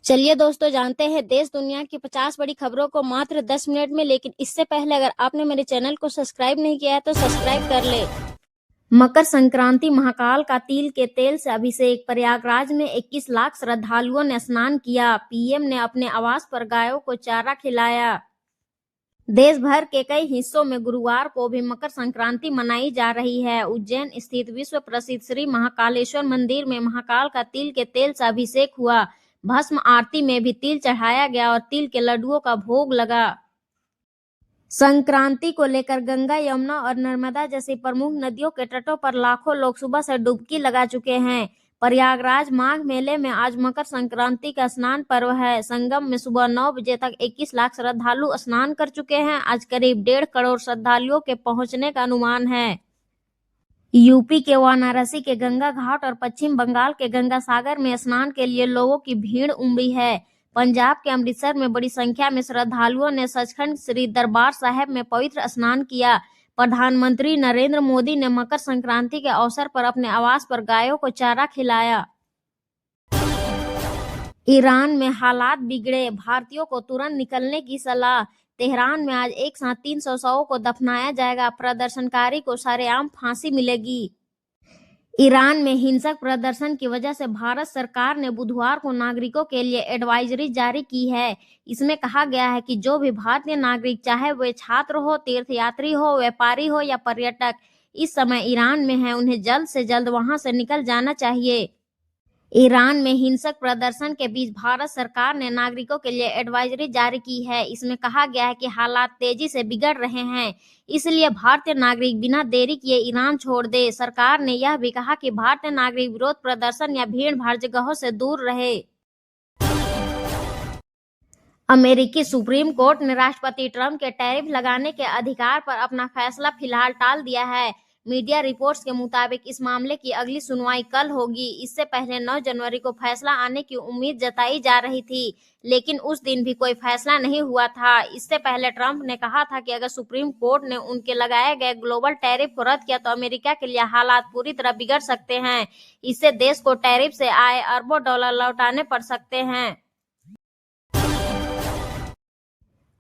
चलिए दोस्तों, जानते हैं देश दुनिया की 50 बड़ी खबरों को मात्र 10 मिनट में। लेकिन इससे पहले अगर आपने मेरे चैनल को सब्सक्राइब नहीं किया है तो सब्सक्राइब कर ले। मकर संक्रांति, महाकाल का तिल के तेल से अभिषेक। प्रयागराज में 21 लाख श्रद्धालुओं ने स्नान किया। पीएम ने अपने आवास पर गायों को चारा खिलाया। देश भर के कई हिस्सों में गुरुवार को भी मकर संक्रांति मनाई जा रही है। उज्जैन स्थित विश्व प्रसिद्ध श्री महाकालेश्वर मंदिर में महाकाल का तिल के तेल से अभिषेक हुआ। भस्म आरती में भी तिल चढ़ाया गया और तिल के लड्डुओं का भोग लगा। संक्रांति को लेकर गंगा, यमुना और नर्मदा जैसी प्रमुख नदियों के तटों पर लाखों लोग सुबह से डुबकी लगा चुके हैं। प्रयागराज माघ मेले में आज मकर संक्रांति का स्नान पर्व है। संगम में सुबह 9 बजे तक 21 लाख श्रद्धालु स्नान कर चुके हैं। आज करीब 1.5 करोड़ श्रद्धालुओं के पहुंचने का अनुमान है। यूपी के वाराणसी के गंगा घाट और पश्चिम बंगाल के गंगा सागर में स्नान के लिए लोगों की भीड़ उमड़ी है। पंजाब के अमृतसर में बड़ी संख्या में श्रद्धालुओं ने सचखंड श्री दरबार साहिब में पवित्र स्नान किया। प्रधानमंत्री नरेंद्र मोदी ने मकर संक्रांति के अवसर पर अपने आवास पर गायों को चारा खिलाया। ईरान में हालात बिगड़े, भारतीयों को तुरंत निकलने की सलाह। तेहरान में आज एक साथ 300 शवों को दफनाया जाएगा। प्रदर्शनकारी को सरेआम फांसी मिलेगी। ईरान में हिंसक प्रदर्शन की वजह से भारत सरकार ने बुधवार को नागरिकों के लिए एडवाइजरी जारी की है। इसमें कहा गया है कि जो भी भारतीय नागरिक, चाहे वे छात्र हो, तीर्थयात्री हो, व्यापारी हो या पर्यटक, इस समय ईरान में है, उन्हें जल्द से जल्द वहां से निकल जाना चाहिए। ईरान में हिंसक प्रदर्शन के बीच भारत सरकार ने नागरिकों के लिए एडवाइजरी जारी की है। इसमें कहा गया है कि हालात तेजी से बिगड़ रहे हैं, इसलिए भारतीय नागरिक बिना देरी किए ईरान छोड़ दे। सरकार ने यह भी कहा कि भारतीय नागरिक विरोध प्रदर्शन या भीड़ भाड़ जगहों से दूर रहे। अमेरिकी सुप्रीम कोर्ट ने राष्ट्रपति ट्रंप के टैरिफ लगाने के अधिकार पर अपना फैसला फिलहाल टाल दिया है। मीडिया रिपोर्ट्स के मुताबिक इस मामले की अगली सुनवाई कल होगी। इससे पहले 9 जनवरी को फैसला आने की उम्मीद जताई जा रही थी, लेकिन उस दिन भी कोई फैसला नहीं हुआ था। इससे पहले ट्रंप ने कहा था कि अगर सुप्रीम कोर्ट ने उनके लगाए गए ग्लोबल टैरिफ को रद्द किया तो अमेरिका के लिए हालात पूरी तरह बिगड़ सकते हैं। इससे देश को टैरिफ से आए अरबों डॉलर लौटाने पड़ सकते हैं।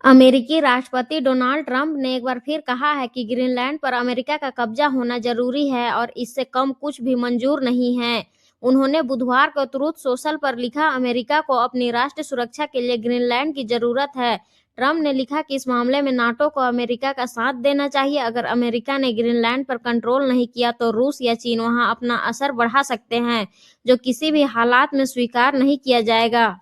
अमेरिकी राष्ट्रपति डोनाल्ड ट्रंप ने एक बार फिर कहा है कि ग्रीनलैंड पर अमेरिका का कब्जा होना जरूरी है और इससे कम कुछ भी मंजूर नहीं है। उन्होंने बुधवार को ट्रूथ सोशल पर लिखा, अमेरिका को अपनी राष्ट्रीय सुरक्षा के लिए ग्रीनलैंड की जरूरत है। ट्रंप ने लिखा कि इस मामले में नाटो को अमेरिका का साथ देना चाहिए। अगर अमेरिका ने ग्रीनलैंड पर कंट्रोल नहीं किया तो रूस या चीन वहां अपना असर बढ़ा सकते हैं, जो किसी भी हालात में स्वीकार नहीं किया जाएगा।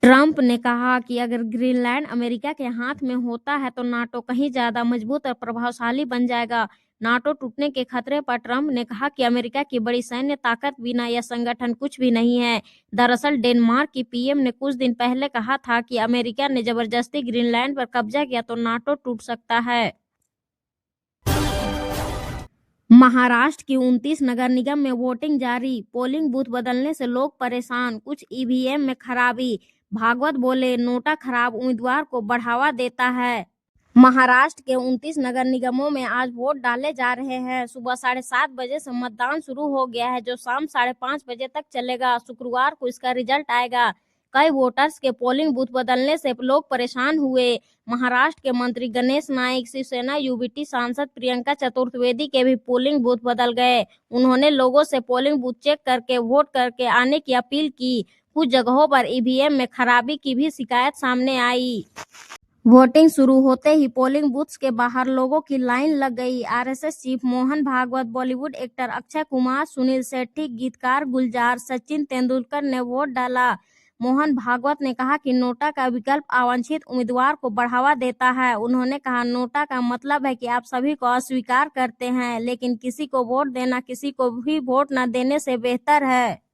ट्रंप ने कहा कि अगर ग्रीनलैंड अमेरिका के हाथ में होता है तो नाटो कहीं ज्यादा मजबूत और प्रभावशाली बन जाएगा। नाटो टूटने के खतरे पर ट्रंप ने कहा कि अमेरिका की बड़ी सैन्य ताकत बिना यह संगठन कुछ भी नहीं है। दरअसल डेनमार्क की पीएम ने कुछ दिन पहले कहा था कि अमेरिका ने जबरदस्ती ग्रीनलैंड पर कब्जा किया तो नाटो टूट सकता है। महाराष्ट्र की 29 नगर निगम में वोटिंग जारी। पोलिंग बूथ बदलने से लोग परेशान, कुछ ईवीएम में खराबी। भागवत बोले, नोटा खराब उम्मीदवार को बढ़ावा देता है। महाराष्ट्र के 29 नगर निगमों में आज वोट डाले जा रहे हैं। सुबह 7:30 बजे से मतदान शुरू हो गया है, जो शाम 5:30 बजे तक चलेगा। शुक्रवार को इसका रिजल्ट आएगा। कई वोटर्स के पोलिंग बूथ बदलने से लोग परेशान हुए। महाराष्ट्र के मंत्री गणेश नाइक, शिवसेना यूबीटी सांसद प्रियंका चतुर्वेदी के भी पोलिंग बूथ बदल गए। उन्होंने लोगों से पोलिंग बूथ चेक करके वोट करके आने की अपील की। कुछ जगहों पर ईवीएम में खराबी की भी शिकायत सामने आई। वोटिंग शुरू होते ही पोलिंग बूथ्स के बाहर लोगों की लाइन लग गई। RSS chief Mohan Bhagwat, Bollywood actor Akshay Kumar, Sunil Shetty, गीतकार गुलजार, सचिन तेंदुलकर ने वोट डाला। मोहन भागवत ने कहा कि नोटा का विकल्प अवांछित उम्मीदवार को बढ़ावा देता है। उन्होंने कहा, नोटा का मतलब है कि आप सभी को अस्वीकार करते हैं, लेकिन किसी को वोट देना किसी को भी वोट न देने से बेहतर है।